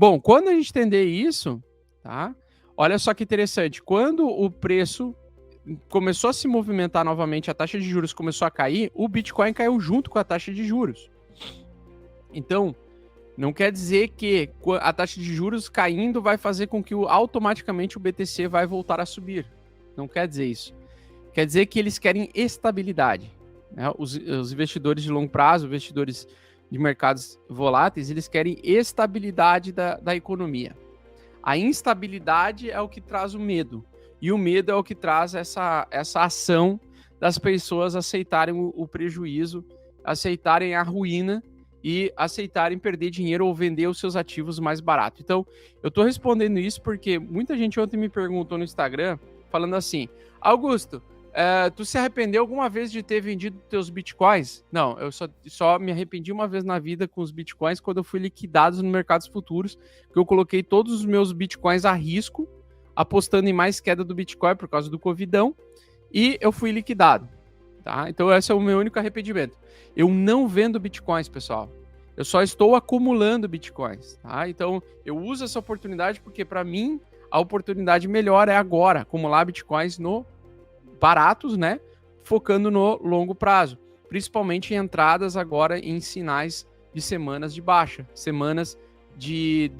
Bom, quando a gente entender isso, tá? Olha só que interessante. Quando o preço começou a se movimentar novamente, a taxa de juros começou a cair, o Bitcoin caiu junto com a taxa de juros. Então, não quer dizer que a taxa de juros caindo vai fazer com que automaticamente o BTC vai voltar a subir. Não quer dizer isso. Quer dizer que eles querem estabilidade. Né? Os investidores de longo prazo, investidores de mercados voláteis, eles querem estabilidade da economia. A instabilidade é o que traz o medo. E o medo é o que traz essa ação das pessoas aceitarem o prejuízo, aceitarem a ruína e aceitarem perder dinheiro ou vender os seus ativos mais barato. Então, eu estou respondendo isso porque muita gente ontem me perguntou no Instagram, falando assim, Augusto, tu se arrependeu alguma vez de ter vendido teus bitcoins? Não, eu só me arrependi uma vez na vida com os bitcoins quando eu fui liquidado no mercados futuros, que eu coloquei todos os meus bitcoins a risco, apostando em mais queda do bitcoin por causa do covidão, e eu fui liquidado. Tá? Então esse é o meu único arrependimento. Eu não vendo bitcoins, pessoal. Eu só estou acumulando bitcoins. Tá? Então eu uso essa oportunidade porque para mim a oportunidade melhor é agora, acumular bitcoins no baratos, né? Focando no longo prazo, principalmente em entradas agora em sinais de semanas de baixa, semanas de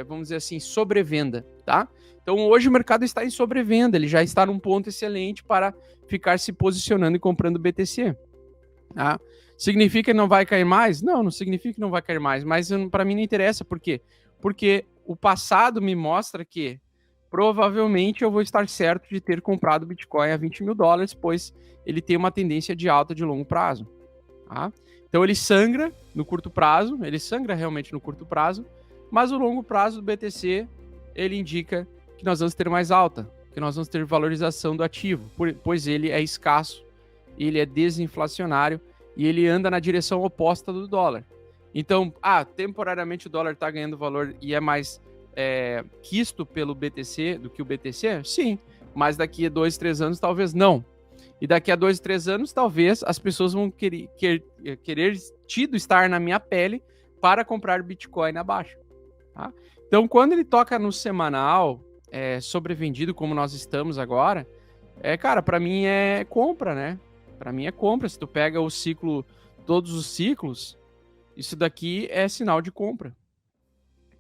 vamos dizer assim, sobrevenda, tá? Então hoje o mercado está em sobrevenda, ele já está num ponto excelente para ficar se posicionando e comprando BTC. Tá? Significa que não vai cair mais? Não, não significa que não vai cair mais, mas para mim não interessa, por quê? Porque o passado me mostra que provavelmente eu vou estar certo de ter comprado Bitcoin a $20 mil, pois ele tem uma tendência de alta de longo prazo. Tá? Então ele sangra no curto prazo, ele sangra realmente no curto prazo, mas o longo prazo do BTC, ele indica que nós vamos ter mais alta, que nós vamos ter valorização do ativo, pois ele é escasso, ele é desinflacionário e ele anda na direção oposta do dólar. Então, temporariamente o dólar está ganhando valor e é mais quisto pelo BTC do que o BTC? Sim, mas daqui a 2, 3 anos talvez não. E daqui a 2, 3 anos talvez as pessoas vão querer estar na minha pele para comprar Bitcoin abaixo. Tá? Então, quando ele toca no semanal, sobrevendido como nós estamos agora, cara, para mim é compra, né? Para mim é compra. Se tu pega o ciclo, todos os ciclos, isso daqui é sinal de compra.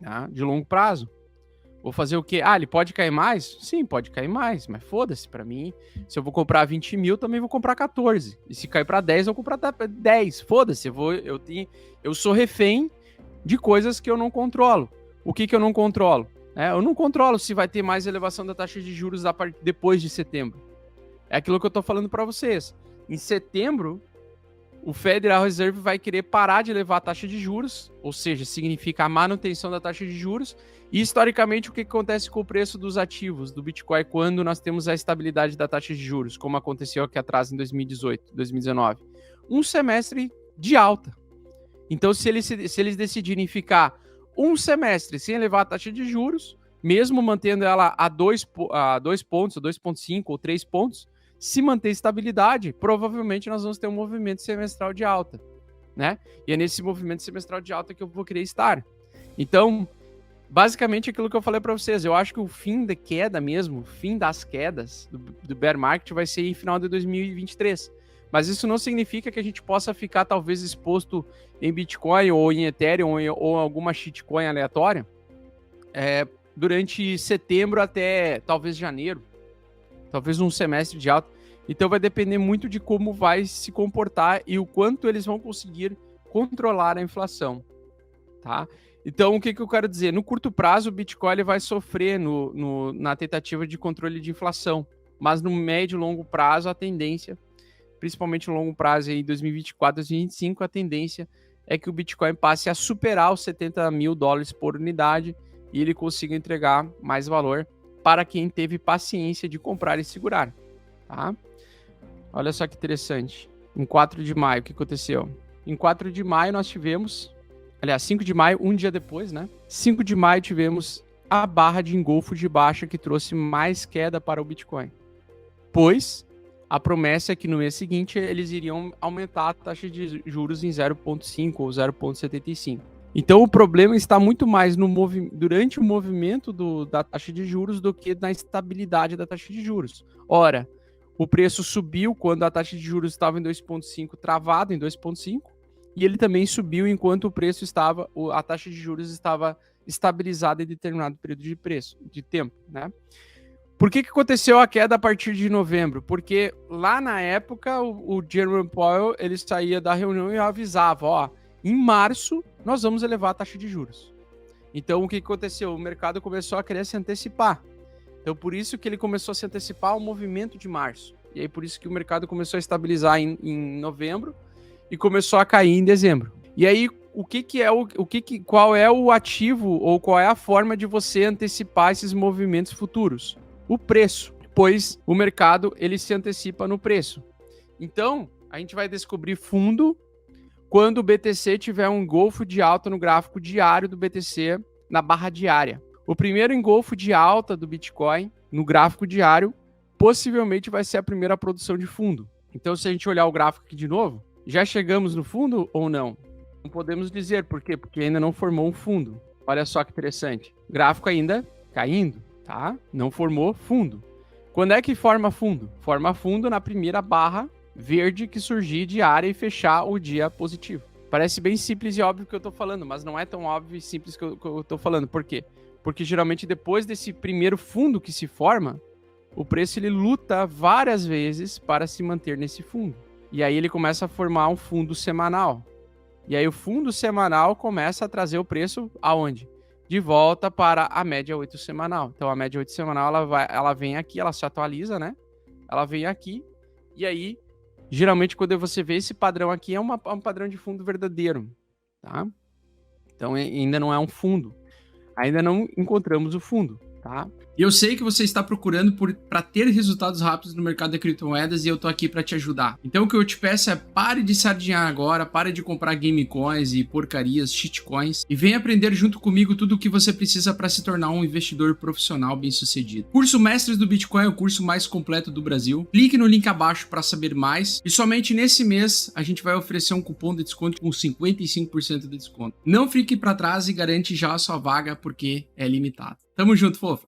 Tá? De longo prazo. Vou fazer o quê? Ele pode cair mais? Sim, pode cair mais, mas foda-se, para mim, se eu vou comprar 20 mil, também vou comprar 14. E se cair para 10, eu vou comprar 10. Foda-se, eu sou refém de coisas que eu não controlo. O que eu não controlo? Eu não controlo se vai ter mais elevação da taxa de juros depois de setembro. É aquilo que eu tô falando para vocês. Em setembro, o Federal Reserve vai querer parar de elevar a taxa de juros, ou seja, significa a manutenção da taxa de juros. E, historicamente, o que acontece com o preço dos ativos do Bitcoin quando nós temos a estabilidade da taxa de juros, como aconteceu aqui atrás em 2018, 2019? Um semestre de alta. Então, se eles decidirem ficar um semestre sem elevar a taxa de juros, mesmo mantendo ela a 2 pontos, a 2,5 ou 3 pontos, se manter estabilidade, provavelmente nós vamos ter um movimento semestral de alta, né? E é nesse movimento semestral de alta que eu vou querer estar. Então, basicamente aquilo que eu falei para vocês, eu acho que o fim da queda mesmo, o fim das quedas do bear market vai ser em final de 2023. Mas isso não significa que a gente possa ficar talvez exposto em Bitcoin ou em Ethereum ou alguma shitcoin aleatória durante setembro até talvez janeiro. Talvez um semestre de alta. Então vai depender muito de como vai se comportar e o quanto eles vão conseguir controlar a inflação, tá? Então o que eu quero dizer? No curto prazo o Bitcoin ele vai sofrer na tentativa de controle de inflação, mas no médio e longo prazo a tendência, principalmente no longo prazo em 2024, 2025, a tendência é que o Bitcoin passe a superar os $70 mil por unidade e ele consiga entregar mais valor para quem teve paciência de comprar e segurar, tá? Olha só que interessante. Em 4 de maio, o que aconteceu? Em 4 de maio nós tivemos, aliás, 5 de maio, um dia depois, né? 5 de maio tivemos a barra de engolfo de baixa que trouxe mais queda para o Bitcoin. Pois a promessa é que no mês seguinte eles iriam aumentar a taxa de juros em 0,5 ou 0,75. Então o problema está muito mais durante o movimento da taxa de juros do que na estabilidade da taxa de juros. Ora, o preço subiu quando a taxa de juros estava em 2,5, travado em 2,5, e ele também subiu enquanto o preço estava, a taxa de juros estava estabilizada em determinado período de tempo, né? Por que aconteceu a queda a partir de novembro? Porque lá na época o Jerome Powell ele saía da reunião e avisava, ó, em março nós vamos elevar a taxa de juros. Então o que aconteceu? O mercado começou a querer se antecipar. Então por isso que ele começou a se antecipar ao movimento de março. E aí por isso que o mercado começou a estabilizar em novembro e começou a cair em dezembro. E aí qual é o ativo ou qual é a forma de você antecipar esses movimentos futuros? O preço, pois o mercado ele se antecipa no preço. Então, a gente vai descobrir fundo quando o BTC tiver um engolfo de alta no gráfico diário do BTC na barra diária. O primeiro engolfo de alta do Bitcoin no gráfico diário possivelmente vai ser a primeira produção de fundo. Então, se a gente olhar o gráfico aqui de novo, já chegamos no fundo ou não? Não podemos dizer. Por quê? Porque ainda não formou um fundo. Olha só que interessante. Gráfico ainda caindo. Tá? Não formou fundo. Quando é que forma fundo? Forma fundo na primeira barra verde que surgir diária e fechar o dia positivo. Parece bem simples e óbvio que eu tô falando, mas não é tão óbvio e simples que eu tô falando. Por quê? Porque geralmente depois desse primeiro fundo que se forma, o preço ele luta várias vezes para se manter nesse fundo. E aí ele começa a formar um fundo semanal. E aí o fundo semanal começa a trazer o preço aonde? De volta para a média 8 semanal. Então a média 8 semanal ela vem aqui, ela se atualiza, né? Ela vem aqui e aí geralmente quando você vê esse padrão aqui é um padrão de fundo verdadeiro, tá? Então ainda não é um fundo. Ainda não encontramos o fundo, tá? E eu sei que você está procurando para ter resultados rápidos no mercado de criptomoedas e eu tô aqui para te ajudar. Então o que eu te peço é pare de sardinhar agora, pare de comprar game coins e porcarias, shitcoins e venha aprender junto comigo tudo o que você precisa para se tornar um investidor profissional bem-sucedido. Curso Mestres do Bitcoin é o curso mais completo do Brasil. Clique no link abaixo para saber mais e somente nesse mês a gente vai oferecer um cupom de desconto com 55% de desconto. Não fique para trás e garante já a sua vaga porque é limitado. Tamo junto, fofo!